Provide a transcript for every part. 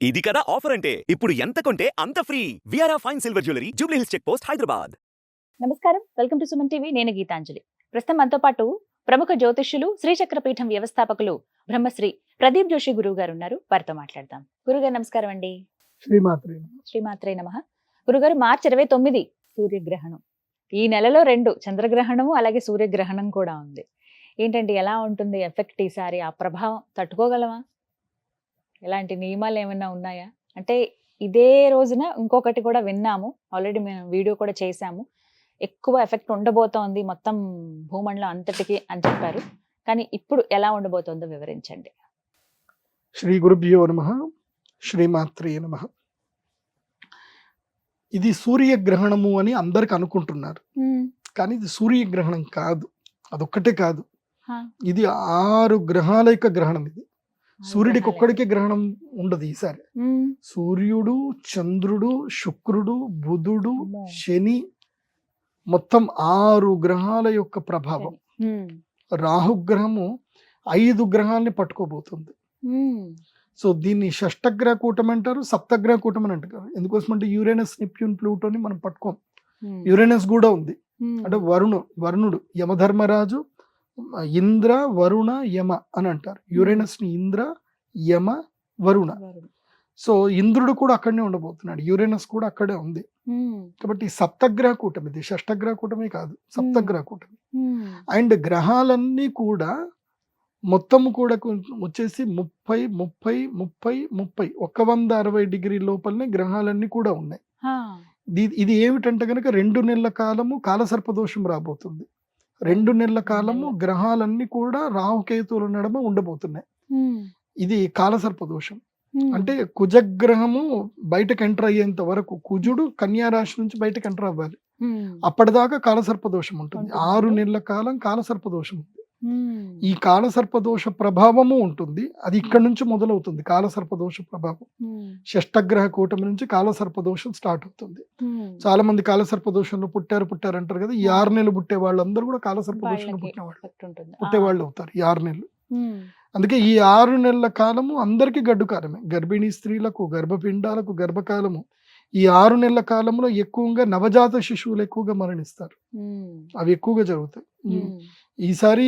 ఇది కదా ఆఫర్ అంటే ఇప్పుడు ఎంత కొంటే అంత ఫ్రీ. విఆర్ఆ fine silver jewellery Jubilee Hills check post Hyderabad. నమస్కారం, వెల్కమ్ టు సుమన్ టీవీ. నేను గీతాంజలి. ప్రస్తుతం మనతో పాటు ప్రముఖ జ్యోతిష్యులు, శ్రీచక్ర పీఠం వ్యవస్థాపకులు బ్రహ్మశ్రీ ప్రదీప్ జోషి గురువు గారు ఉన్నారు. వారితో మాట్లాడదాం. గురుగారు నమస్కారం అండి. శ్రీమాత్రే నమః. గురుగారు, మార్చి 29 సూర్యగ్రహణం. ఈ నెలలో 2 చంద్రగ్రహణము అలాగే సూర్యగ్రహణం కూడా ఉంది. ఏంటంటే ఎలా ఉంటుంది ఎఫెక్ట్ ఈసారి? ఆ ప్రభావం తట్టుకోగలమా? ఎలాంటి నియమాలు ఏమైనా ఉన్నాయా? అంటే ఇదే రోజున ఇంకొకటి కూడా విన్నాము, ఆల్రెడీ మేము వీడియో కూడా చేశాము. ఎక్కువ ఎఫెక్ట్ ఉండబోతోంది మొత్తం భూమండలం అంతటికి అని చెప్పారు. కానీ ఇప్పుడు ఎలా ఉండబోతోందో వివరించండి. శ్రీ గురుభ్యో నమః. శ్రీమాత్రే నమః. ఇది సూర్యగ్రహణము అని అందరికి అనుకుంటున్నారు, కానీ ఇది సూర్యగ్రహణం కాదు. అదొక్కటే కాదు, ఇది 6 గ్రహాల యొక్క గ్రహణం. ఇది సూర్యుడికి ఒక్కడికే గ్రహణం ఉండదు ఈసారి. సూర్యుడు, చంద్రుడు, శుక్రుడు, బుధుడు, శని, మొత్తం 6 గ్రహాల యొక్క ప్రభావం. రాహుగ్రహము 5 గ్రహాలని పట్టుకోబోతుంది. సో దీన్ని షష్టగ్రహ కూటమి అంటారు, సప్తగ్రహ కూటమి అని అంటారు. ఎందుకోసమంటే యురేనస్, నెప్ట్యూన్, ప్లూటోని మనం పట్టుకోం. యురేనస్ కూడా ఉంది. అంటే వరుణుడు యమధర్మరాజు, ఇంద్ర, వరుణ, యమ అని అంటారు. యురేనస్ ని ఇంద్ర, యమ, వరుణ. సో ఇంద్రుడు కూడా అక్కడనే ఉండబోతున్నాడు, యురేనస్ కూడా అక్కడే ఉంది. కాబట్టి సప్తగ్రహ కూటమి, ఇది షష్టగ్రహ కూటమి కాదు, సప్తగ్రహ కూటమి. అండ్ గ్రహాలన్నీ కూడా మొత్తం కూడా వచ్చేసి 30 30 30 30 160 డిగ్రీ లోపలనే గ్రహాలన్నీ కూడా ఉన్నాయి. ఇది ఏమిటంటే కనుక 2 నెలల కాలము కాలసర్పదోషం రాబోతుంది. 2 నెలల కాలము గ్రహాలన్నీ కూడా రాహుకేతువుల నడుమ ఉండబోతున్నాయి. ఇది కాలసర్పదోషం. అంటే కుజగ్రహము బయటకు ఎంటర్ అయ్యేంత వరకు, కుజుడు కన్యా రాశి నుంచి బయటకు ఎంటర్ అవ్వాలి. అప్పటిదాకా కాలసర్పదోషం ఉంటుంది. 6 నెలల కాలం కాలసర్పదోషం ఉంది. ఈ కాలసర్పదోష ప్రభావము ఉంటుంది. అది ఇక్కడ నుంచి మొదలవుతుంది. కాలసర్పదోష ప్రభావం షష్టగ్రహ కూటమి నుంచి కాలసర్పదోషం స్టార్ట్ అవుతుంది. చాలా మంది కాలసర్పదోషంలో పుట్టారు అంటారు కదా. ఈ 6 నెలలు పుట్టే వాళ్ళందరూ కూడా కాలసర్పదోషంలో పుట్టేవాళ్ళు అవుతారు ఈ 6 నెలలు. అందుకే ఈ 6 నెలల కాలము అందరికీ గడ్డుకాలమే. గర్భిణీ స్త్రీలకు, గర్భపిండాలకు గర్భకాలము. ఈ 6 నెలల కాలంలో ఎక్కువగా నవజాత శిశువులు ఎక్కువగా మరణిస్తారు. అవి ఎక్కువగా జరుగుతాయి. ఈసారి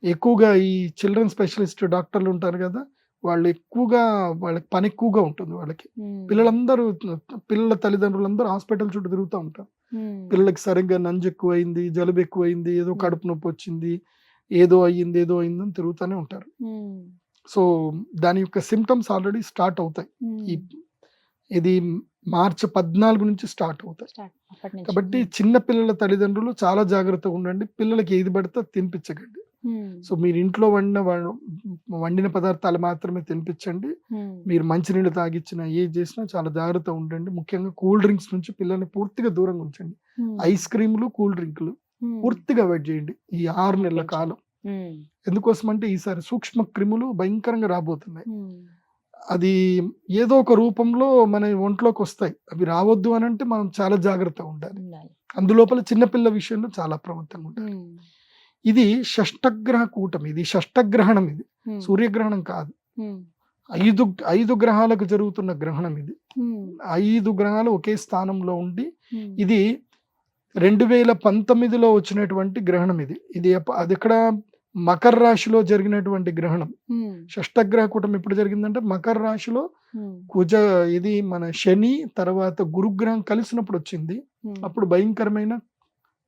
ఎక్కువగా ఈ చిల్డ్రన్ స్పెషలిస్ట్ డాక్టర్లు ఉంటారు కదా, వాళ్ళు ఎక్కువగా, వాళ్ళకి పని ఎక్కువగా ఉంటుంది. వాళ్ళకి పిల్లల తల్లిదండ్రులందరూ హాస్పిటల్ చుట్టూ తిరుగుతూ ఉంటారు. పిల్లలకి సరిగ్గా నంజు ఎక్కువైంది, జలుబు ఎక్కువైంది, ఏదో కడుపు నొప్పి వచ్చింది, ఏదో అయ్యిందని తిరుగుతూనే ఉంటారు. సో దాని యొక్క సిమ్టమ్స్ ఆల్రెడీ స్టార్ట్ అవుతాయి. ఇది మార్చి 14 నుంచి స్టార్ట్ అవుతాయి. కాబట్టి చిన్న పిల్లల తల్లిదండ్రులు చాలా జాగ్రత్తగా ఉండండి. పిల్లలకి ఏది పడితే తినిపించకండి. సో మీరు ఇంట్లో వండిన పదార్థాలు మాత్రమే తినిపించండి. మీరు మంచినీళ్ళు తాగిచ్చినా ఏది చేసినా చాలా జాగ్రత్తగా ఉండండి. ముఖ్యంగా కూల్ డ్రింక్స్ నుంచి పిల్లల్ని పూర్తిగా దూరంగా ఉంచండి. ఐస్ క్రీములు, కూల్ డ్రింకులు పూర్తిగా అవాయిడ్ చేయండి ఈ 6 నెలల కాలం. ఎందుకోసం అంటే ఈసారి సూక్ష్మ క్రిములు భయంకరంగా రాబోతున్నాయి. అది ఏదో ఒక రూపంలో మన ఒంట్లోకి వస్తాయి. అవి రావద్దు అని అంటే మనం చాలా జాగ్రత్తగా ఉండాలి. అందులోపల చిన్నపిల్ల విషయంలో చాలా అప్రమత్తంగా ఉండాలి. ఇది షష్టగ్రహ కూటమి, ఇది షష్టగ్రహణం. ఇది సూర్యగ్రహణం కాదు. 5 గ్రహాలకు జరుగుతున్న గ్రహణం ఇది. 5 గ్రహాలు ఒకే స్థానంలో ఉండి, ఇది 2019లో వచ్చినటువంటి గ్రహణం. ఇది అది ఎక్కడ మకర రాశిలో జరిగినటువంటి గ్రహణం. షష్టగ్రహ కూటమి ఎప్పుడు జరిగిందంటే మకర రాశిలో ఇది మన శని తర్వాత గురుగ్రహం కలిసినప్పుడు వచ్చింది. అప్పుడు భయంకరమైన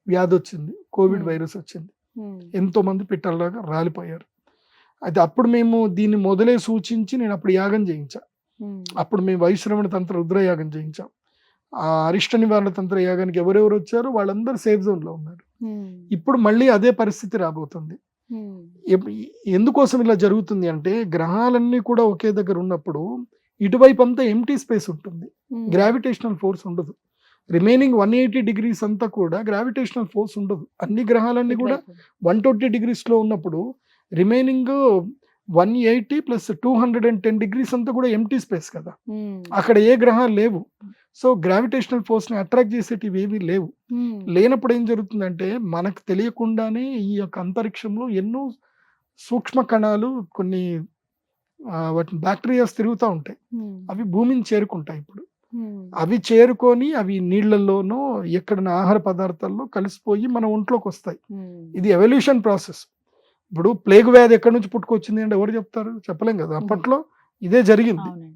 వ్యాధి వచ్చింది, కోవిడ్ వైరస్ వచ్చింది. ఎంతో మంది పిట్టల్లాగా రాలిపోయారు. అయితే అప్పుడు మేము దీన్ని మొదలే సూచించి నేను అప్పుడు యాగం చేయించా. అప్పుడు మేము వైశ్రవణ తంత్ర రుద్రయాగం చేయించాం. ఆ అరిష్ట నివారణ తంత్ర యాగానికి ఎవరెవరు వచ్చారో వాళ్ళందరూ సేఫ్ జోన్ లో ఉన్నారు. ఇప్పుడు మళ్ళీ అదే పరిస్థితి రాబోతుంది. ఎందుకోసం ఇలా జరుగుతుంది అంటే, గ్రహాలన్నీ కూడా ఒకే దగ్గర ఉన్నప్పుడు ఇటువైపు అంతా ఎంటీ స్పేస్ ఉంటుంది, గ్రావిటేషనల్ ఫోర్స్ ఉండదు. రిమైనింగ్ 180 డిగ్రీస్ అంతా కూడా గ్రావిటేషనల్ ఫోర్స్ ఉండదు. అన్ని గ్రహాలన్నీ కూడా 120 డిగ్రీస్ లో ఉన్నప్పుడు రిమైనింగ్ 180 ప్లస్ 210 డిగ్రీస్ అంతా కూడా ఎంటీ స్పేస్ కదా. అక్కడ ఏ గ్రహాలు లేవు. సో గ్రావిటేషనల్ ఫోర్స్ ని అట్రాక్ట్ చేసేటివి ఏవి లేవు. లేనప్పుడు ఏం జరుగుతుందంటే, మనకు తెలియకుండానే ఈ యొక్క అంతరిక్షంలో ఎన్నో సూక్ష్మ కణాలు, కొన్ని వాటిని బ్యాక్టీరియాస్ తిరుగుతూ ఉంటాయి. ఉమ్, అవి భూమిని చేరుకుంటాయి. ఇప్పుడు ఉమ్, అవి చేరుకొని అవి నీళ్ళల్లోనో ఎక్కడైనా ఆహార పదార్థాల్లో కలిసిపోయి మన ఒంట్లోకి వస్తాయి. ఉమ్, ఇది ఎవల్యూషన్ ప్రాసెస్. ఇప్పుడు ప్లేగు వ్యాధి ఎక్కడి నుంచి పుట్టుకొచ్చింది అంటే ఎవరు చెప్తారు? చెప్పలేం కదా. అప్పట్లో ఇదే జరిగింది. అవునండి.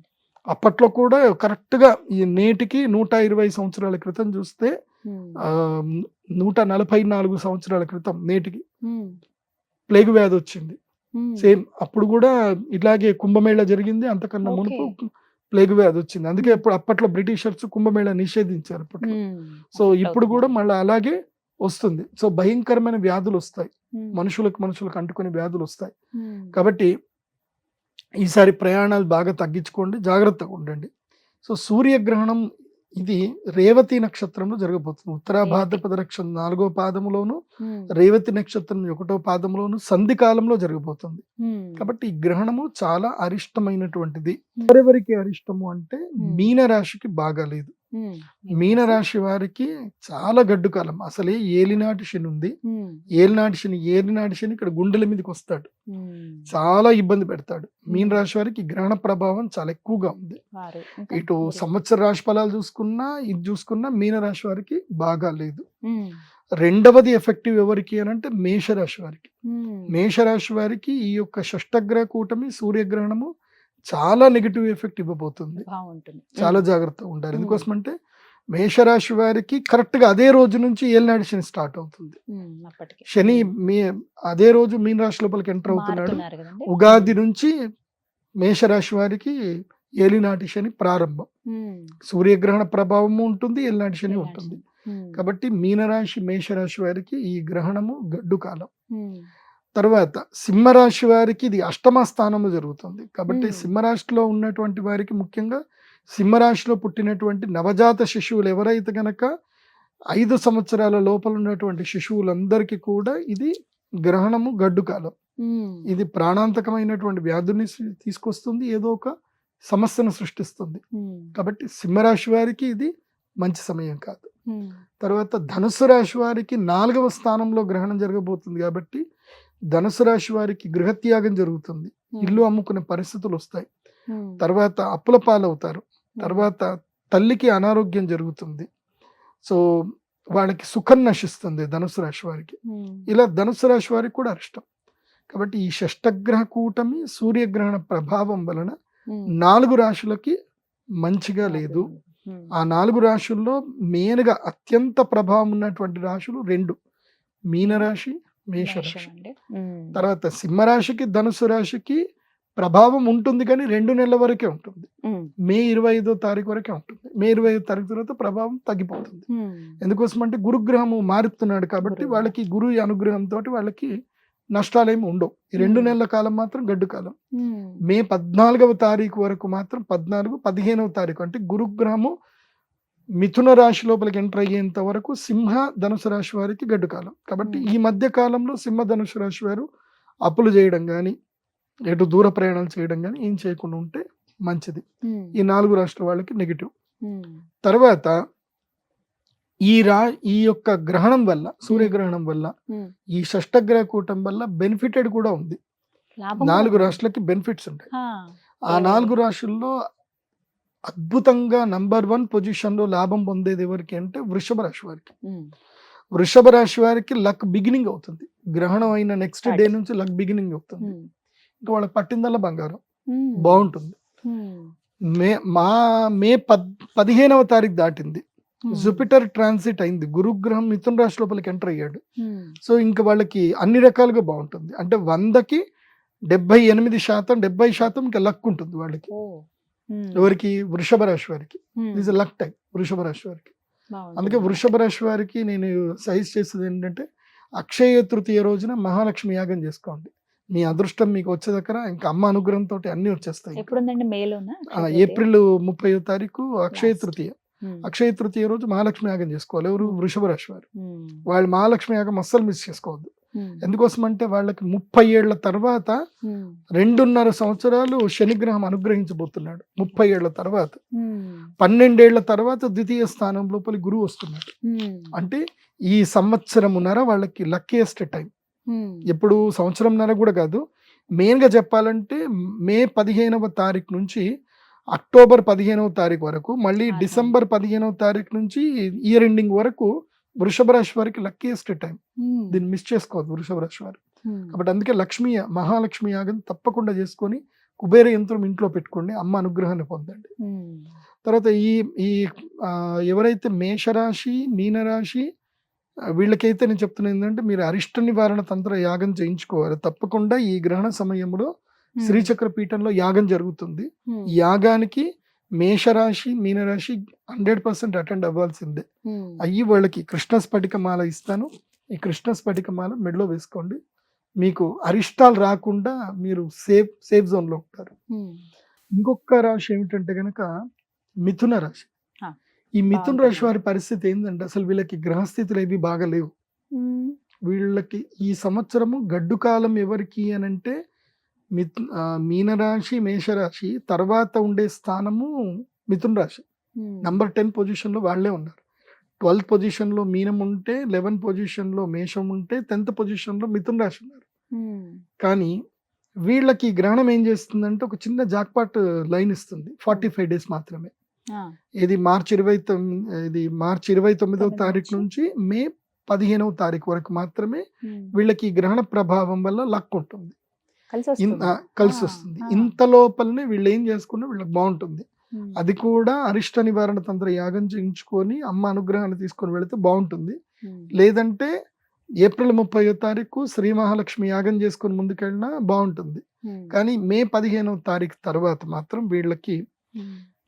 అప్పట్లో కూడా కరెక్ట్గా ఈ నేటికి 120 సంవత్సరాల క్రితం చూస్తే ఉమ్, ఆ, 144 సంవత్సరాల క్రితం నేటికి ఉమ్, ప్లేగు వ్యాధి వచ్చింది. ఉమ్, సేమ్ అప్పుడు కూడా ఇలాగే కుంభమేళ జరిగింది. అంతకన్నా ఓకే. మునుపు ప్లేగు వ్యాధి వచ్చింది. అందుకే ఇప్పుడు అప్పట్లో బ్రిటిషర్స్ కుంభమేళ నిషేధించారు అప్పట్లో. ఉమ్, సో affect ఇప్పుడు కూడా అవుతున్నారు. మళ్ళీ అలాగే వస్తుంది. సో భయంకరమైన వ్యాధులు వస్తాయి. ఉమ్, మనుషులకు అంటుకునే వ్యాధులు వస్తాయి. ఉమ్, కాబట్టి ఈసారి ప్రయాణాలు బాగా తగ్గించుకోండి, జాగ్రత్తగా ఉండండి. సో సూర్యగ్రహణం ఇది రేవతి నక్షత్రంలో జరగబోతుంది. ఉత్తర రేవతి. భాద్రపద నక్షత్రం 4వ పాదములోను, ఉమ్, రేవతి నక్షత్రం 1వ పాదములోను సంధి కాలంలో జరగబోతుంది. ఉమ్, కాబట్టి ఈ గ్రహణము చాలా అరిష్టమైనటువంటిది. Hmm. ఎవరెవరికి అరిష్టము అంటే మీన రాశికి బాగా లేదు. ఉమ్, మీన రాశి వారికి చాలా గడ్డు కాలం. అసలే ఏలినాటి శని ఉంది. ఉమ్, ఏలినాటి శని ఇక్కడ గుండెల మీదకి వస్తాడు, ఉమ్, చాలా ఇబ్బంది పెడతాడు. మీన రాశి వారికి గ్రహణ ప్రభావం చాలా ఎక్కువగా ఉంది. వారు ఇంకా ఇటు గురువు. సంవత్సర రాశి ఫలాలు చూసుకున్నా ఇది చూసుకున్నా మీన రాశి వారికి బాగా లేదు. ఉమ్, రెండవది ఎఫెక్టివ్ ఎవరికి అని అంటే మేషరాశి వారికి. ఉమ్, మేషరాశి వారికి ఈ యొక్క షష్టగ్రహ కూటమి సూర్యగ్రహణము చాలా నెగిటివ్ ఎఫెక్ట్ ఇవ్వబోతుంది. బాగుంటుంది. చాలా జాగ్రత్తగా ఉండాలి. ఎందుకోసమంటే మేషరాశి వారికి కరెక్ట్ గా అదే రోజు నుంచి ఏలినాటి శని స్టార్ట్ అవుతుంది. ఉమ్, అప్పటికి శని అదే రోజు మీన రాశి లోపలికి ఎంటర్ అవుతున్నాడు. మారుతున్నారు కదండి. ఉగాది నుంచి మేషరాశి వారికి ఏలినాటి శని ప్రారంభం. ఉమ్, సూర్యగ్రహణ ప్రభావం ఉంటుంది, ఏలినాటి శని ఏలినాటి ఉంటుంది. ఉమ్, కాబట్టి మీనరాశి మేషరాశి వారికి ఈ గ్రహణము గడ్డు కాలం. ఉమ్, తర్వాత సింహరాశి వారికి ఇది అష్టమ స్థానంలో జరుగుతుంది. కాబట్టి Hmm. సింహరాశిలో ఉన్నటువంటి వారికి ముఖ్యంగా సింహరాశిలో పుట్టినటువంటి నవజాత శిశువులు ఎవరైతే గనక 5 సంవత్సరాల లోపల ఉన్నటువంటి శిశువులందరికీ కూడా ఇది గ్రహణము గడ్డు కాలం. ఉమ్, ఇది ప్రాణాంతకమైనటువంటి వ్యాధుల్ని తీసుకొస్తుంది, ఏదో ఒక సమస్యను సృష్టిస్తుంది. ఉమ్, కాబట్టి సింహరాశి వారికి ఇది మంచి సమయం కాదు. ఉమ్, తర్వాత ధనుసు రాశి వారికి 4వ స్థానంలో గ్రహణం జరగబోతుంది. కాబట్టి ధనుసు రాశి వారికి గృహత్యాగం జరుగుతుంది, ఇల్లు అమ్ముకునే పరిస్థితులు వస్తాయి. ఉమ్, తర్వాత అప్పుల పాలవుతారు. తర్వాత తల్లికి అనారోగ్యం జరుగుతుంది. సో వాళ్ళకి సుఖం నశిస్తుంది ధనుసు రాశి వారికి. ఉమ్, ఇలా ధనుసు రాశి వారికి కూడా అరిష్టం. కాబట్టి ఈ షష్టగ్రహ కూటమి సూర్యగ్రహణ ప్రభావం వలన ఉమ్, 4 రాశులకి మంచిగా లేదు. ఉమ్, ఆ 4 రాశుల్లో మెయిన్గా అత్యంత ప్రభావం ఉన్నటువంటి రాశులు 2: మీనరాశి, మేషరాశి. మేషం అండి. ఉమ్, తర్వాత సింహరాశికి ధనుసు రాశికి ప్రభావం ఉంటుంది, కానీ 2 నెలల వరకే ఉంటుంది. ఉమ్, మే 25వ తారీఖు వరకే ఉంటుంది. మే 25వ తారీఖు తర్వాత ప్రభావం తగ్గిపోతుంది. ఉమ్, ఎందుకోసం అంటే గురుగ్రహము మారుతున్నాడు కాబట్టి గురువు. వాళ్ళకి గురు అనుగ్రహంతో వాళ్ళకి నష్టాలేమి ఉండవు. ఈ 2 నెలల కాలం మాత్రం గడ్డు కాలం. ఉమ్, మే 14వ తారీఖు వరకు మాత్రం 14, 15వ తారీఖు అంటే గురుగ్రహము మిథున రాశి లోపలికి ఎంటర్ అయ్యేంత వరకు సింహ ధనుసు రాశి వారికి గడ్డు కాలం. కాబట్టి ఈ మధ్య కాలంలో సింహ ధనుసు రాశి వారు అప్పులు చేయడం కానీ ఎటు దూర ప్రయాణాలు చేయడం కానీ ఏం చేయకుండా ఉంటే మంచిది. ఉమ్, ఈ 4 రాష్ట్రాల వాళ్ళకి నెగిటివ్. ఉమ్, తర్వాత ఈ యొక్క గ్రహణం వల్ల, సూర్యగ్రహణం వల్ల, ఉమ్, ఈ షష్టగ్రహ కూటం వల్ల బెనిఫిటెడ్ కూడా ఉంది. లాభం 4 కూడా రాష్ట్రాలకి బెనిఫిట్స్ ఉంటాయి. ఆ, ఆ 4 రాశుల్లో అద్భుతంగా నంబర్ 1 పొజిషన్లో లాభం పొందేది ఎవరికి అంటే వృషభ రాశి వారికి. ఉమ్, వృషభ రాశి వారికి లక్ బిగినింగ్ అవుతుంది. గ్రహణం అయిన నెక్స్ట్ డే నుంచి లక్ బిగినింగ్ అవుతుంది. ఉమ్, ఇంకా వాళ్ళకి పట్టిందల్లా బంగారం ఉమ్, బాగుంటుంది. ఉమ్, మే 15వ తారీఖు దాటింది, ఉమ్, జూపిటర్ ట్రాన్సిట్ అయింది, గురుగ్రహం మిథున రాశి లోపలికి ఎంటర్ అయ్యాడు. ఉమ్, సో ఇంకా వాళ్ళకి అన్ని రకాలుగా బాగుంటుంది. అంటే 100కి 78%, 70% ఇంకా లక్ ఉంటుంది వాళ్ళకి. ఓ, ఉమ్, ఎవరికి? వృషభ రాశి వారికి. ఉమ్, దిస్ లక్ టైం వృషభ రాశి వారికి. బాగుంటుంది. అందుకే వృషభ రాశి వారికి నేను సజెస్ట్ చేసేది ఏంటంటే అక్షయ తృతీయ రోజున మహాలక్ష్మి యాగం చేసుకోండి. మీ అదృష్టం మీకు వచ్చే దగ్గర ఇంకా అమ్మ అనుగ్రహంతో అన్ని వచ్చేస్తాయి. ఎప్పుడుందండి? మేలోనా? ఏప్రిల్ 30వ తారీఖు అక్షయ Last. తృతీయ. ఉమ్, అక్షయ తృతీయ రోజు మహాలక్ష్మి యాగం చేసుకోవాలి. ఎవరు? వృషభ రాశి వారు. ఉమ్, వాళ్ళు మహాలక్ష్మి యాగం అస్సలు మిస్ చేసుకోవద్దు. ఉమ్, ఎందుకోసం అంటే వాళ్ళకి 30 ఏళ్ల తర్వాత ఉమ్, 2.5 సంవత్సరాలు శనిగ్రహం అనుగ్రహించబోతున్నాడు. 30 ఏళ్ల తర్వాత, ఉమ్, 12 ఏళ్ల తర్వాత ద్వితీయ స్థానం లోపలి గురువు వస్తున్నాడు. ఉమ్, అంటే ఈ సంవత్సరమున్నర వాళ్ళకి లక్కీయెస్ట్ టైం. ఉమ్, ఎప్పుడు సంవత్సరంన్నర కూడా కాదు, మెయిన్గా చెప్పాలంటే మే 15వ తారీఖు నుంచి అక్టోబర్ 15వ తారీఖు వరకు, మళ్ళీ ఆ డిసెంబర్ 15వ తారీఖు నుంచి ఇయర్ ఎండింగ్ వరకు వృషభ రాశి వారికి లక్కీయెస్ట్ టైం. దీన్ని మిస్ చేసుకోవద్దు వృషభ రాశి వారు. కాబట్టి అందుకే మహాలక్ష్మి యాగం తప్పకుండా చేసుకొని కుబేర యంత్రం ఇంట్లో పెట్టుకోండి, అమ్మ అనుగ్రహాన్ని పొందండి. తర్వాత ఈ ఈ ఎవరైతే మేషరాశి, మీనరాశి వీళ్ళకైతే నేను చెప్తున్నది ఏంటంటే మీరు అరిష్ట నివారణ తంత్ర యాగం చేయించుకోవాలి తప్పకుండా. ఈ గ్రహణ సమయంలో శ్రీచక్ర పీఠంలో యాగం జరుగుతుంది. ఈ యాగానికి మేషరాశి, మీనరాశి 100% అటెండ్ అవ్వాల్సిందే. అయ్యి వాళ్ళకి కృష్ణ స్ఫటిక మాల ఇస్తాను. ఈ కృష్ణ స్ఫటిక మాల మెడలో వేసుకోండి. మీకు అరిష్టాలు రాకుండా మీరు సేఫ్ జోన్లో ఉంటారు. ఇంకొక రాశి ఏమిటంటే కనుక మిథున రాశి. ఈ మిథున రాశి వారి పరిస్థితి ఏంటంటే అసలు వీళ్ళకి గ్రహస్థితులు ఏవి బాగలేవు. వీళ్ళకి ఈ సంవత్సరము గడ్డు కాలం ఎవరికి అని అంటే మీనరాశి, మేషరాశి తర్వాత ఉండే స్థానము మిథున రాశి. నంబర్ 10 పొజిషన్లో వాళ్ళే ఉన్నారు. 12th పొజిషన్లో మీనం ఉంటే, 11th పొజిషన్లో మేషం ఉంటే, 10th పొజిషన్లో మిథున రాశి ఉన్నారు. కానీ వీళ్ళకి గ్రహణం ఏం చేస్తుందంటే ఒక చిన్న జాక్పాట్ లైన్ ఇస్తుంది. 45 డేస్ మాత్రమే. ఇది మార్చి 29వ తారీఖు నుంచి మే 15వ తారీఖు వరకు మాత్రమే వీళ్ళకి ఈ గ్రహణ ప్రభావం వల్ల లక్ ఉంటుంది, కలిసి వస్తుంది. ఇంత లోపలనే వీళ్ళు ఏం చేసుకున్నా వీళ్ళకి బాగుంటుంది. అది కూడా అరిష్ట నివారణ తంత్ర యాగం చేయించుకొని అమ్మ అనుగ్రహాన్ని తీసుకొని వెళితే బాగుంటుంది. లేదంటే ఏప్రిల్ 30వ తారీఖు శ్రీ మహాలక్ష్మి యాగం చేసుకొని ముందుకెళ్ళినా బాగుంటుంది. కానీ మే 15వ తారీఖు తర్వాత మాత్రం వీళ్ళకి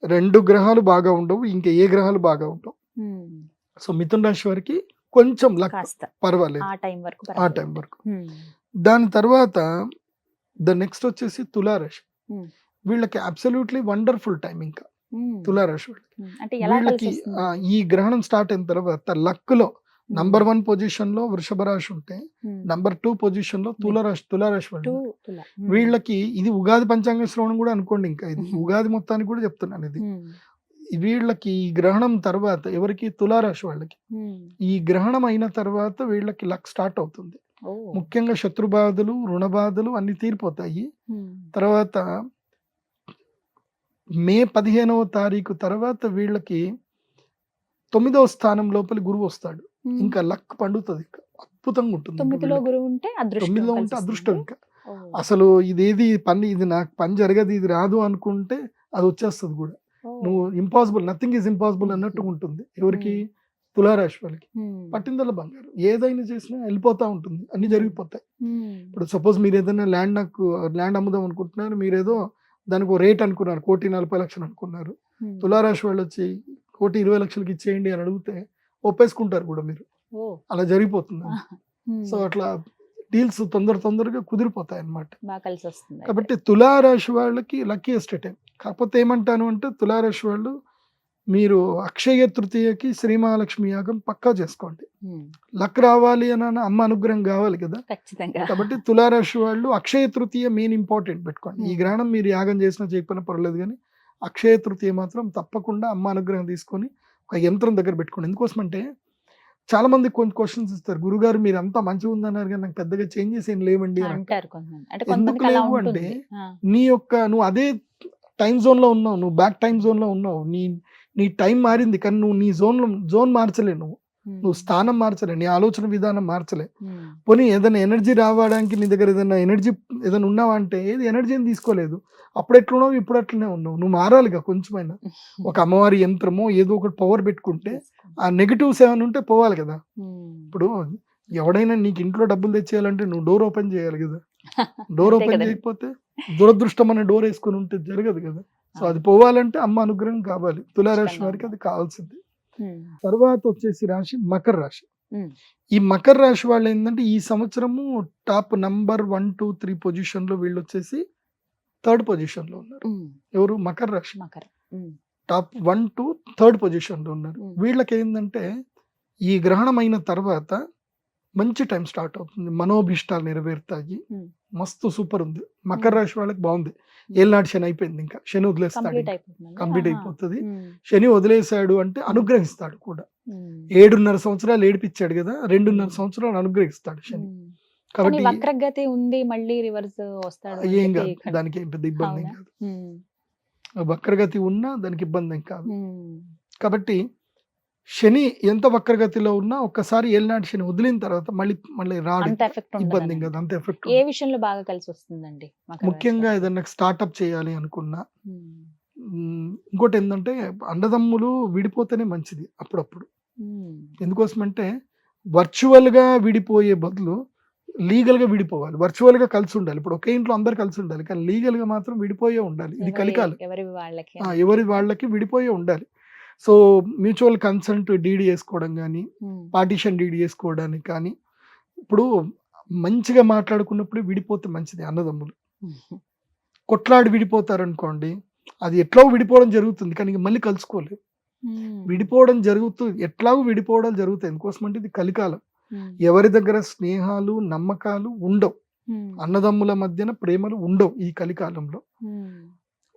2 గ్రహాలు బాగా ఉండవు, ఇంకా ఏ గ్రహాలు బాగా ఉండవు. సో మిథున రాశి వారికి కొంచెం లక్ పర్వాలేదు ఆ టైం వరకు. దాని తర్వాత నెక్స్ట్ వచ్చేసి తులారాశి. వీళ్ళకి అబ్సల్యూట్లీ వండర్ఫుల్ టైం. ఇంకా తులారాశి వీళ్ళకి ఈ గ్రహణం స్టార్ట్ అయిన తర్వాత లక్ లో నంబర్ 1 పొజిషన్ లో వృషభ రాశి ఉంటే, నంబర్ 2 పొజిషన్ లో తులారాశి వాళ్ళు. వీళ్ళకి ఇది ఉగాది పంచాంగ శ్రవణం కూడా అనుకోండి. ఇంకా ఇది ఉగాది మొత్తానికి కూడా చెప్తున్నాను. ఇది వీళ్ళకి ఈ గ్రహణం తర్వాత ఎవరికి తులారాశి వాళ్ళకి ఈ గ్రహణం అయిన తర్వాత వీళ్ళకి లక్ స్టార్ట్ అవుతుంది. ముఖ్యంగా శత్రుబాధలు, రుణ బాధలు అన్ని తీరిపోతాయి. తర్వాత మే 15వ తారీఖు తర్వాత వీళ్ళకి 9వ స్థానం లోపలి గురువు వస్తాడు. ఇంకా లక్ పండుతుంది, ఇంకా అద్భుతంగా ఉంటుంది. 9లో ఉంటే అదృష్టం. ఇంకా అసలు ఇదేది పని, ఇది నాకు పని జరగదు, ఇది రాదు అనుకుంటే అది వచ్చేస్తుంది కూడా. నువ్వు ఇంపాసిబుల్, నథింగ్ ఈజ్ ఇంపాసిబుల్ అన్నట్టు ఉంటుంది. ఎవరికి? తులారాశి వాళ్ళకి. పట్టిందల బంగారం, ఏదైనా చేసినా వెళ్ళిపోతా ఉంటుంది, అన్ని జరిగిపోతాయి. ఇప్పుడు సపోజ్ మీరు ఏదైనా ల్యాండ్ అమ్ముదాం అనుకుంటున్నారు, మీరేదో దానికి రేట్ అనుకున్నారు, 1,40,00,000 అనుకున్నారు. తులారాశి వాళ్ళు వచ్చి 1,20,00,000 ఇచ్చేయండి అని అడిగితే ఒప్పేసుకుంటారు కూడా మీరు. అలా జరిగిపోతుంది. సో అట్లా డీల్స్ తొందరగా కుదిరిపోతాయి అన్నమాట. కాబట్టి తులారాశి వాళ్ళకి లక్కీయెస్ట్ టైం. కాకపోతే ఏమంటాను అంటే తులారాశి వాళ్ళు మీరు అక్షయ తృతీయకి శ్రీ మహాలక్ష్మి యాగం పక్కా చేసుకోండి. లక్ రావాలి అని అమ్మ అనుగ్రహం కావాలి కదా. కాబట్టి తులారాశి వాళ్ళు అక్షయ తృతీయ మెయిన్ ఇంపార్టెంట్ పెట్టుకోండి. ఈ గ్రహణం మీరు యాగం చేసినా చేయకపోయినా పర్వాలేదు, కానీ అక్షయ తృతీయ మాత్రం తప్పకుండా అమ్మ అనుగ్రహం తీసుకొని ఒక యంత్రం దగ్గర పెట్టుకోండి. ఎందుకోసం అంటే చాలా మంది కొన్ని క్వశ్చన్స్ ఇస్తారు, గురుగారు మీరు అంతా మంచిగా ఉందన్నారు కానీ నాకు పెద్దగా చేంజెస్ ఏం లేవండి అంటారు. ఎందుకు లేవు అంటే నువ్వు అదే టైం జోన్ లో ఉన్నావు, నువ్వు బ్యాక్ టైం జోన్ లో ఉన్నావు. నీ టైం మారింది కానీ నువ్వు నీ జోన్ మార్చలే, నువ్వు స్థానం మార్చలే, నీ ఆలోచన విధానం మార్చలే. పోనీ ఏదైనా ఎనర్జీ రావడానికి నీ దగ్గర ఏదైనా ఉన్నావా అంటే ఏది ఎనర్జీని తీసుకోలేదు. అప్పుడు ఎట్లున్నావు, ఇప్పుడు అట్లనే ఉన్నావు. నువ్వు మారాలిగా కొంచెమైనా. ఒక అమ్మవారి యంత్రమో ఏదో ఒకటి పవర్ పెట్టుకుంటే ఆ నెగిటివ్స్ ఏమైనా ఉంటే పోవాలి కదా. ఇప్పుడు ఎవడైనా నీకు ఇంట్లో డబ్బులు తెచ్చేయాలంటే నువ్వు డోర్ ఓపెన్ చేయాలి కదా. డోర్ ఓపెన్ చేయకపోతే దురదృష్టం అనే డోర్ వేసుకొని ఉంటే జరగదు కదా. సో అది పోవాలంటే అమ్మ అనుగ్రహం కావాలి. తులారాశి వారికి అది కావాల్సింది. తర్వాత వచ్చేసి రాశి మకర రాశి. ఈ మకర రాశి వాళ్ళు ఏంటంటే ఈ సంవత్సరము టాప్ నంబర్ 1, 2, 3 పొజిషన్ లో వీళ్ళు వచ్చేసి 3rd పొజిషన్ లో ఉన్నారు. ఎవరు? మకర రాశి. టాప్ 1 to 3rd పొజిషన్ లో ఉన్నారు. వీళ్ళకి ఏంటంటే ఈ గ్రహణం అయిన తర్వాత మంచి టైం స్టార్ట్ అవుతుంది, మనోభిష్టాలు నెరవేరుతాయి. మస్తు సూపర్ ఉంది. మకర రాశి వాళ్ళకి బాగుంది. ఏళ్ళనాటి శని అయిపోయింది, ఇంకా శని వదిలేస్తాడు, కంప్లీట్ అయిపోతుంది. శని వదిలేశాడు అంటే అనుగ్రహిస్తాడు కూడా. 7.5 సంవత్సరాలు ఏడిపించాడు కదా, 2.5 సంవత్సరాలు అనుగ్రహిస్తాడు శని. కానీ కాబట్టి వక్రగతి ఉంది మళ్ళీ రివర్స్ వస్తాడు అని ఏం చెప్పి కాదు, ఇక్కడ. దానికి ఏం పెద్ద ఇబ్బంది ఏం అవునా? కాదు. ఉమ్, వక్రగతి ఉన్నా దానికి ఇబ్బంది ఏం కాదు. ఉమ్, కాబట్టి శని ఎంత వక్రగతిలో ఉన్నా ఒక్కసారి ఏలినాటి శని వదిలిన తర్వాత మళ్ళీ మళ్ళీ రాడు, అంత ఎఫెక్ట్ ఇబ్బంది ఉండదు. కదా, అంత ఎఫెక్ట్. ఏ విషయంలో బాగా కలిసి వస్తుందండి మకర రాశి ముఖ్యంగా వారికి? ఏదన్నా స్టార్ట్అప్ చేయాలి అనుకున్నా, ఉమ్, ఇంకోటి ఏంటంటే అన్నదమ్ములు విడిపోతేనే మంచిది అప్పుడప్పుడు. ఉమ్, ఎందుకోసమంటే వర్చువల్గా విడిపోయే బదులు లీగల్గా విడిపోవాలి. వర్చువల్గా కలిసి ఉండాలి. ఇప్పుడు ఒకే ఇంట్లో అందరు కలిసి ఉండాలి, కానీ లీగల్గా మాత్రం విడిపోయే ఉండాలి. ఇది కలికాలి. ఎవరి వాళ్ళకి ఎవరి వాళ్ళకి విడిపోయే ఉండాలి. సో మ్యూచువల్ కన్సెంట్ డీడీ చేసుకోవడం కానీ, పార్టీషన్ డీడీ చేసుకోవడానికి కానీ, ఇప్పుడు మంచిగా మాట్లాడుకున్నప్పుడు విడిపోతే మంచిది. అన్నదమ్ములు కొట్లాడి విడిపోతారు అనుకోండి, అది ఎట్లా విడిపోవడం జరుగుతుంది, కానీ మళ్ళీ కలుసుకోలేరు. విడిపోవడం ఎట్లాగో విడిపోవడం జరుగుతాయి. ఎందుకోసమంటే ఇది కలికాలం. ఎవరి దగ్గర స్నేహాలు నమ్మకాలు ఉండవు, అన్నదమ్ముల మధ్యన ప్రేమలు ఉండవు ఈ కలికాలంలో.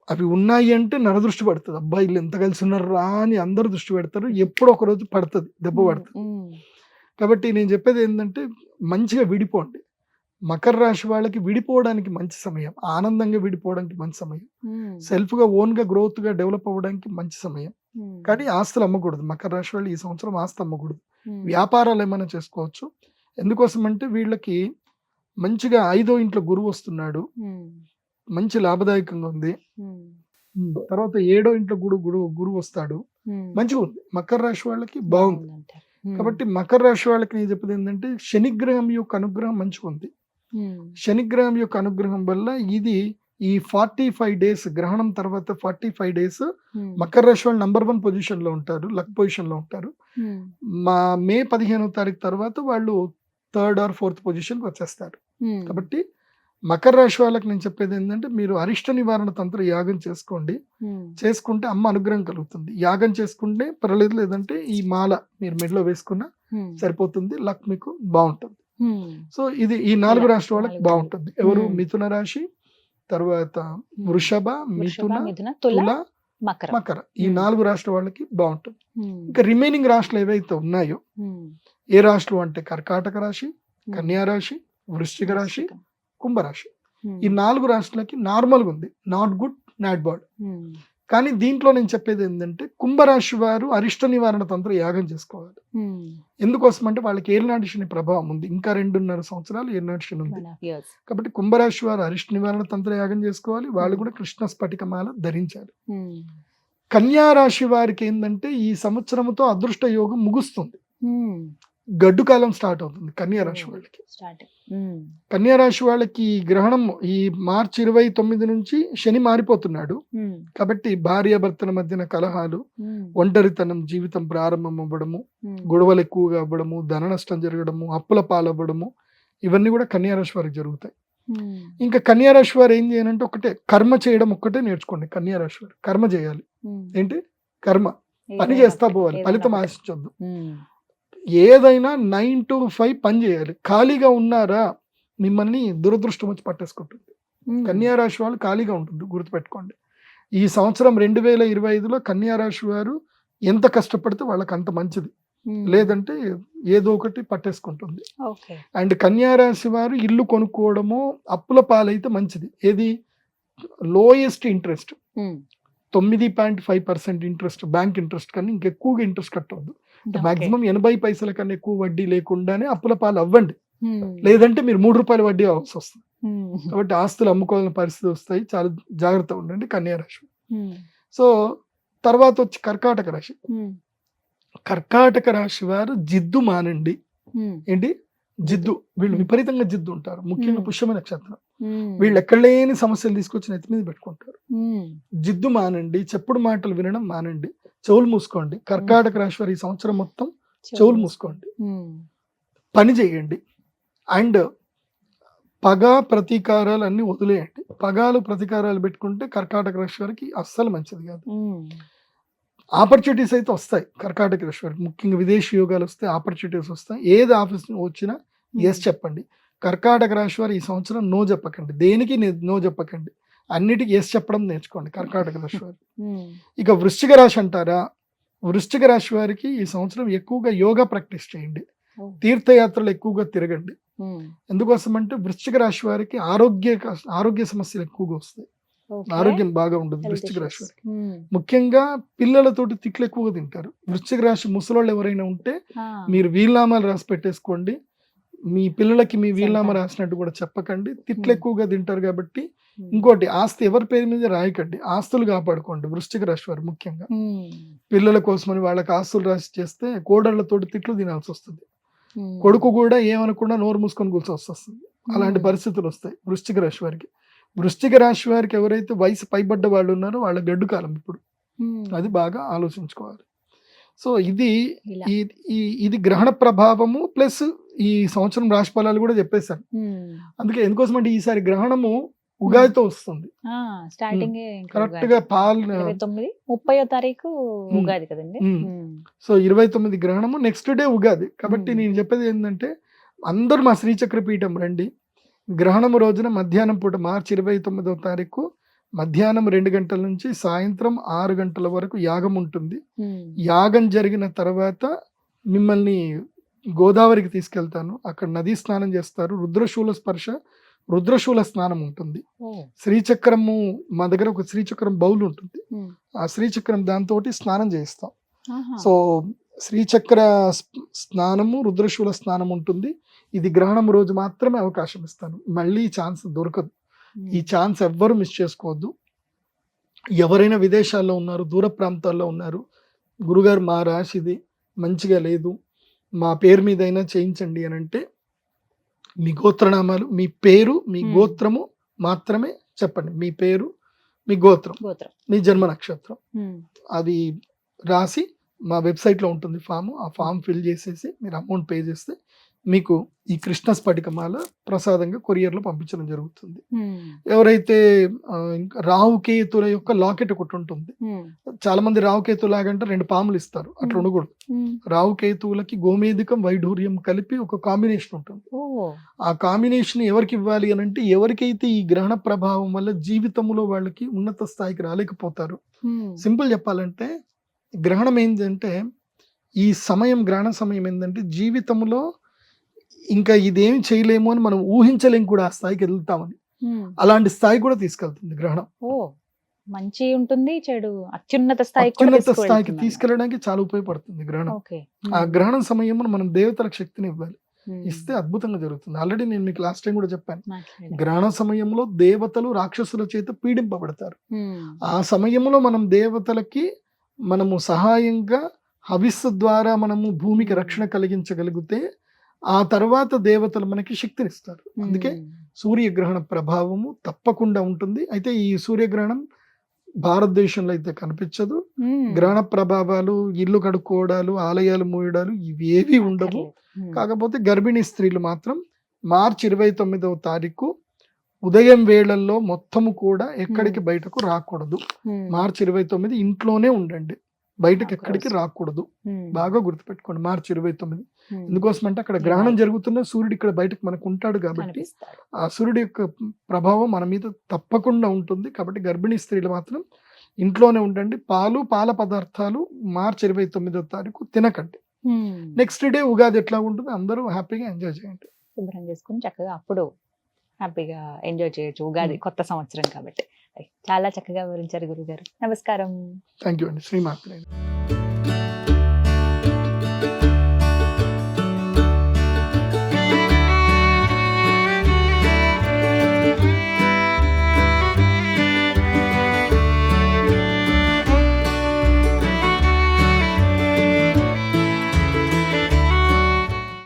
అవి ఉన్నాయి అంటే నరదృష్టి పడుతుంది. అబ్బాయి వీళ్ళు ఎంత కలిసి ఉన్నారు రా అని అందరూ దృష్టి పెడతారు. ఎప్పుడో ఒక రోజు పడుతుంది, దెబ్బ పడుతుంది. కాబట్టి నేను చెప్పేది ఏంటంటే మంచిగా విడిపోండి. మకర రాశి వాళ్ళకి విడిపోవడానికి మంచి సమయం, ఆనందంగా విడిపోవడానికి మంచి సమయం, సెల్ఫ్గా ఓన్గా గ్రోత్గా డెవలప్ అవ్వడానికి మంచి సమయం. కానీ ఆస్తులు అమ్మకూడదు. మకర రాశి వాళ్ళు ఈ సంవత్సరం ఆస్తి అమ్మకూడదు. వ్యాపారాలు ఏమైనా చేసుకోవచ్చు. ఎందుకోసం అంటే వీళ్ళకి మంచిగా 5వ ఇంట్లో గురువు వస్తున్నాడు, మంచి లాభదాయకంగా ఉంది. తర్వాత 7వ ఇంట్లో గురువు వస్తాడు, మంచిగా ఉంది. మకర రాశి వాళ్ళకి బాగుంది. కాబట్టి మకర రాశి వాళ్ళకి నేను చెప్పేది ఏంటంటే శనిగ్రహం యొక్క అనుగ్రహం మంచిగా ఉంది. శనిగ్రహం యొక్క అనుగ్రహం వల్ల ఇది ఈ 45 డేస్ గ్రహణం తర్వాత 45 డేస్ మకర రాశి వాళ్ళు నంబర్ 1 పొజిషన్ లో ఉంటారు, లక్ పొజిషన్ లో ఉంటారు. మే 15వ తారీఖు తర్వాత వాళ్ళు 3rd or 4th పొజిషన్ కి వచ్చేస్తారు. కాబట్టి మకర రాశి వాళ్ళకి నేను చెప్పేది ఏంటంటే మీరు అరిష్ట నివారణ తంత్ర యాగం చేసుకోండి. చేసుకుంటే అమ్మ అనుగ్రహం కలుగుతుంది. యాగం చేసుకుంటే పర్లేదు, లేదంటే ఈ మాల మీరు మెడలో వేసుకున్నా సరిపోతుంది. లక్ మీకు బాగుంటుంది. సో ఇది ఈ 4 రాశి వాళ్ళకి బాగుంటుంది. ఎవరు? మిథున రాశి, తర్వాత వృషభ, మిథున, తుల, మకర. ఈ 4 రాష్ట్ర వాళ్ళకి బాగుంటుంది. ఇంకా రిమైనింగ్ రాష్ట్రాలు ఏవైతే ఉన్నాయో, ఏ రాష్ట్రం అంటే కర్కాటక రాశి, కన్యా రాశి, వృశ్చిక రాశి, కుంభరాశి. ఈ 4 రాష్ట్రాలకి నార్మల్గా ఉంది, నాట్ గుడ్ నాట్ బాడ్. కానీ దీంట్లో నేను చెప్పేది ఏంటంటే కుంభరాశి వారు అరిష్ట నివారణ తంత్ర యాగం చేసుకోవాలి. ఎందుకోసం అంటే వాళ్ళకి ఏలినాటి శని ప్రభావం ఉంది, ఇంకా 2.5 సంవత్సరాలు ఏలినాటి శని ఉంది. కాబట్టి కుంభరాశి వారు అరిష్ట నివారణ తంత్ర యాగం చేసుకోవాలి. వాళ్ళు కూడా కృష్ణ స్ఫటికమాల ధరించాలి. కన్యా రాశి వారికి ఏంటంటే ఈ సంవత్సరంతో అదృష్ట యోగం ముగుస్తుంది, గడ్డు కాలం స్టార్ట్ అవుతుంది కన్యా రాశి వాళ్ళకి. కన్యా రాశి వాళ్ళకి ఈ గ్రహణం ఈ మార్చి 29 నుంచి శని మారిపోతున్నాడు. కాబట్టి భార్యాభర్తల మధ్యన కలహాలు, ఒంటరితనం, జీవితం ప్రారంభం అవ్వడము, గొడవలు ఎక్కువగా అవ్వడము, ధన నష్టం జరగడము, అప్పుల పాలవ్వడము, ఇవన్నీ కూడా కన్యా రాశి వారికి జరుగుతాయి. ఇంకా కన్యా రాశి వారు ఏం చేయాలంటే ఒకటే, కర్మ చేయడం ఒక్కటే నేర్చుకోండి. కన్యా రాశి వారు కర్మ చేయాలి. ఏంటి? కర్మ. పని చేస్తా పోవాలి, ఫలితం ఆశించొద్దు. ఏదైనా 9 to 5 పని చేయాలి. ఖాళీగా ఉన్నారా మిమ్మల్ని దురదృష్టం వచ్చి పట్టేసుకుంటుంది. కన్యా రాశి వాళ్ళు ఖాళీగా ఉంటుంది, గుర్తుపెట్టుకోండి. ఈ సంవత్సరం 2025లో కన్యా రాశి వారు ఎంత కష్టపడితే వాళ్ళకి అంత మంచిది, లేదంటే ఏదో ఒకటి పట్టేసుకుంటుంది. అండ్ కన్యా రాశి వారు ఇల్లు కొనుక్కోవడము, అప్పుల పాలైతే మంచిది. ఏది? Lowest interest 9.5% interest, bank interest కన్నా ఇంకెక్కువగా ఇంట్రెస్ట్ కట్టవద్దు. మాక్సిమం 80 పైసల కన్నా ఎక్కువ వడ్డీ లేకుండానే అప్పుల పాలు అవ్వండి, లేదంటే మీరు 3 రూపాయల వడ్డీ అవ్వాల్సి వస్తుంది. కాబట్టి ఆస్తులు అమ్ముకోవాలని పరిస్థితి వస్తాయి, చాలా జాగ్రత్తగా ఉండండి కన్యా రాశి. సో తర్వాత వచ్చి కర్కాటక రాశి. కర్కాటక రాశి వారు జిద్దు మానండి. ఏంటి? జిద్దు. వీళ్ళు విపరీతంగా జిద్దు ఉంటారు, ముఖ్యంగా పుష్యమ నక్షత్రం. వీళ్ళు ఎక్కడ లేని సమస్యలు తీసుకొచ్చి నెత్తి మీద పెట్టుకుంటారు. జిద్దు మానండి, చెప్పుడు మాటలు వినడం మానండి, చెవులు మూసుకోండి. కర్కాటక రాశి వారు ఈ సంవత్సరం మొత్తం చెవులు మూసుకోండి, పని చేయండి. అండ్ పగ ప్రతీకారాలు అన్ని వదిలేయండి. పగాలు ప్రతీకారాలు పెట్టుకుంటే కర్కాటక రాశి వారికి అస్సలు మంచిది కాదు. ఆపర్చునిటీస్ అయితే వస్తాయి కర్కాటక రాశి వారికి, ముఖ్యంగా విదేశీ యోగాలు వస్తాయి, ఆపర్చునిటీస్ వస్తాయి. ఏది ఆఫీస్ వచ్చినా ఎస్ చెప్పండి. కర్కాటక రాశి వారు ఈ సంవత్సరం నో చెప్పకండి, దేనికి నో చెప్పకండి, అన్నిటికీ ఎస్ చెప్పడం నేర్చుకోండి కర్కాటక రాశి వారు. ఇక వృశ్చిక రాశి అంటారా? వృశ్చిక రాశి వారికి ఈ సంవత్సరం ఎక్కువగా యోగా ప్రాక్టీస్ చేయండి, తీర్థయాత్రలు ఎక్కువగా తిరగండి. ఎందుకోసం అంటే వృశ్చిక రాశి వారికి ఆరోగ్య సమస్యలు ఎక్కువగా వస్తాయి. ఆరోగ్యం బాగా ఉండదు వృశ్చిక రాశి వారికి. ముఖ్యంగా పిల్లలతోటి తిట్లు ఎక్కువగా తింటారు. వృశ్చిక రాశి ముసలోళ్ళు ఎవరైనా ఉంటే మీరు వీలునామాలు రాసి పెట్టేసుకోండి. మీ పిల్లలకి మీ వీలునామా రాసినట్టు కూడా చెప్పకండి. తిట్లు ఎక్కువగా తింటారు కాబట్టి. ఇంకోటి, ఆస్తి ఎవరి పేరు మీద రాయకండి. ఆస్తులు కాపాడుకోండి వృశ్చిక రాశి వారు. ముఖ్యంగా పిల్లల కోసమని వాళ్ళకి ఆస్తులు రాసి చేస్తే కోడళ్లతోటి తిట్లు తినాల్సి వస్తుంది. కొడుకు కూడా ఏమనకుండా నోరు మూసుకొని కూర్చోవలసి వస్తుంది. అలాంటి పరిస్థితులు వస్తాయి వృశ్చిక రాశి వారికి. వృశ్చిక రాశి వారికి ఎవరైతే వయసు పైబడ్డ వాళ్ళు ఉన్నారో వాళ్ళ గడ్డు కాలం ఇప్పుడు. అది బాగా ఆలోచించుకోవాలి. సో ఇది గ్రహణ ప్రభావము ప్లస్ ఈ సంవత్సరం రాశి ఫలాలు కూడా చెప్పేశాను. అందుకే ఎందుకోసం అంటే ఈసారి గ్రహణము ఉగాదితో వస్తుంది. స్టార్టింగ్ కరెక్ట్ గా 30వ తారీఖు ఉగాది కదండి. సో 29 గ్రహణము, నెక్స్ట్ డే ఉగాది. కాబట్టి నేను చెప్పేది ఏంటంటే అందరూ మా శ్రీచక్ర పీఠం రండి. గ్రహణము రోజున మధ్యాహ్నం పూట మార్చి 29వ తారీఖు మధ్యాహ్నం 2 గంటల నుంచి సాయంత్రం 6 గంటల వరకు యాగం ఉంటుంది. యాగం జరిగిన తర్వాత మిమ్మల్ని గోదావరికి తీసుకెళ్తాను. అక్కడ నదీ స్నానం చేస్తారు. రుద్రశూల స్నానం ఉంటుంది. శ్రీచక్రము మా దగ్గర ఒక శ్రీచక్రం బౌల్ ఉంటుంది. ఆ శ్రీచక్రం దాంతో స్నానం చేయిస్తాం. సో శ్రీచక్ర స్నానము, రుద్రశూల స్నానం ఉంటుంది. ఇది గ్రహణం రోజు మాత్రమే అవకాశం ఇస్తాను. మళ్ళీ ఛాన్స్ దొరకదు. ఈ ఛాన్స్ ఎవ్వరు మిస్ చేసుకోవద్దు. ఎవరైనా విదేశాల్లో ఉన్నారు, దూర ప్రాంతాల్లో ఉన్నారు, గురుగారు మా రాశిది మంచిగా లేదు, మా పేరు మీద అయినా చేయించండి అని అంటే మీ గోత్రనామాలు, మీ పేరు, మీ గోత్రము మాత్రమే చెప్పండి. మీ పేరు, మీ గోత్రం, మీ జన్మ నక్షత్రం అది రాసి మా వెబ్సైట్లో ఉంటుంది ఫామ్. ఆ ఫామ్ ఫిల్ చేసేసి మీరు అమౌంట్ పే చేస్తే మీకు ఈ కృష్ణ స్ఫటికమాల ప్రసాదంగా కొరియర్లో పంపించడం జరుగుతుంది. ఎవరైతే రాహుకేతుల యొక్క లాకెట్ ఒకటి ఉంటుంది. చాలా మంది రాహుకేతు లాగంటే 2 పాములు ఇస్తారు. అట్లా ఉండకూడదు. రాహుకేతువులకి గోమేధికం, వైఢూర్యం కలిపి ఒక కాంబినేషన్ ఉంటుంది. ఆ కాంబినేషన్ ఎవరికి ఇవ్వాలి అని అంటే ఎవరికైతే ఈ గ్రహణ ప్రభావం వల్ల జీవితంలో వాళ్ళకి ఉన్నత స్థాయికి రాలేకపోతారు. సింపుల్ చెప్పాలంటే గ్రహణం ఏంటంటే ఈ సమయం, గ్రహణ సమయం ఏంటంటే జీవితంలో ఇంకా ఇదేమి చేయలేము అని మనం ఊహించలేము కూడా ఆ స్థాయికి వెళ్తామని. అలాంటి స్థాయి కూడా తీసుకెళ్తుంది గ్రహణం. మంచి ఉంటుంది, చెడు అత్యున్నత స్థాయికి తీసుకెళ్ళడానికి చాలా ఉపయోగపడుతుంది గ్రహణం. ఆ గ్రహణం సమయంలో మనం దేవతలకు శక్తిని ఇవ్వాలి. ఇస్తే అద్భుతంగా జరుగుతుంది. ఆల్రెడీ నేను మీకు లాస్ట్ టైం కూడా చెప్పాను. గ్రహణ సమయంలో దేవతలు రాక్షసుల చేత పీడింపబడతారు. ఆ సమయంలో మనం దేవతలకి మనము సహాయంగా హవిస్సు ద్వారా మనము భూమికి రక్షణ కలిగించగలిగితే ఆ తర్వాత దేవతలు మనకి శక్తినిస్తారు. అందుకే సూర్యగ్రహణ ప్రభావము తప్పకుండా ఉంటుంది. అయితే ఈ సూర్యగ్రహణం భారతదేశంలో అయితే కనిపించదు. గ్రహణ ప్రభావాలు, ఇల్లు కడుక్కోవడాలు, ఆలయాలు మూయడాలు ఇవి ఏవి ఉండవు. కాకపోతే గర్భిణీ స్త్రీలు మాత్రం మార్చి 29వ తారీఖు ఉదయం వేళల్లో మొత్తము కూడా ఎక్కడికి బయటకు రాకూడదు. మార్చి 29 ఇంట్లోనే ఉండండి, బయటకు ఎక్కడికి రాకూడదు. బాగా గుర్తుపెట్టుకోండి. మార్చి 29 ఎందుకోసం అంటే అక్కడ గ్రహణం జరుగుతున్న సూర్యుడు ఇక్కడ బయటకు మనకు ఉంటాడు కాబట్టి ఆ సూర్యుడి యొక్క ప్రభావం మన మీద తప్పకుండా ఉంటుంది. కాబట్టి గర్భిణీ స్త్రీలు మాత్రం ఇంట్లోనే ఉండండి. పాల పదార్థాలు మార్చి 29వ తారీఖు తినకండి. నెక్స్ట్ డే ఉగాది ఎట్లా ఉంటుంది అందరూ హ్యాపీగా ఎంజాయ్ చేయండి. శుభ్రం చేసుకుని చక్కగా అప్పుడు హ్యాపీగా ఎంజాయ్ చేయొచ్చు. ఉగాది కొత్త సంవత్సరం కాబట్టి. చాలా చక్కగా వివరించారు గురుగారు. నమస్కారం. థ్యాంక్ యూ అండి. శ్రీమాత్రే.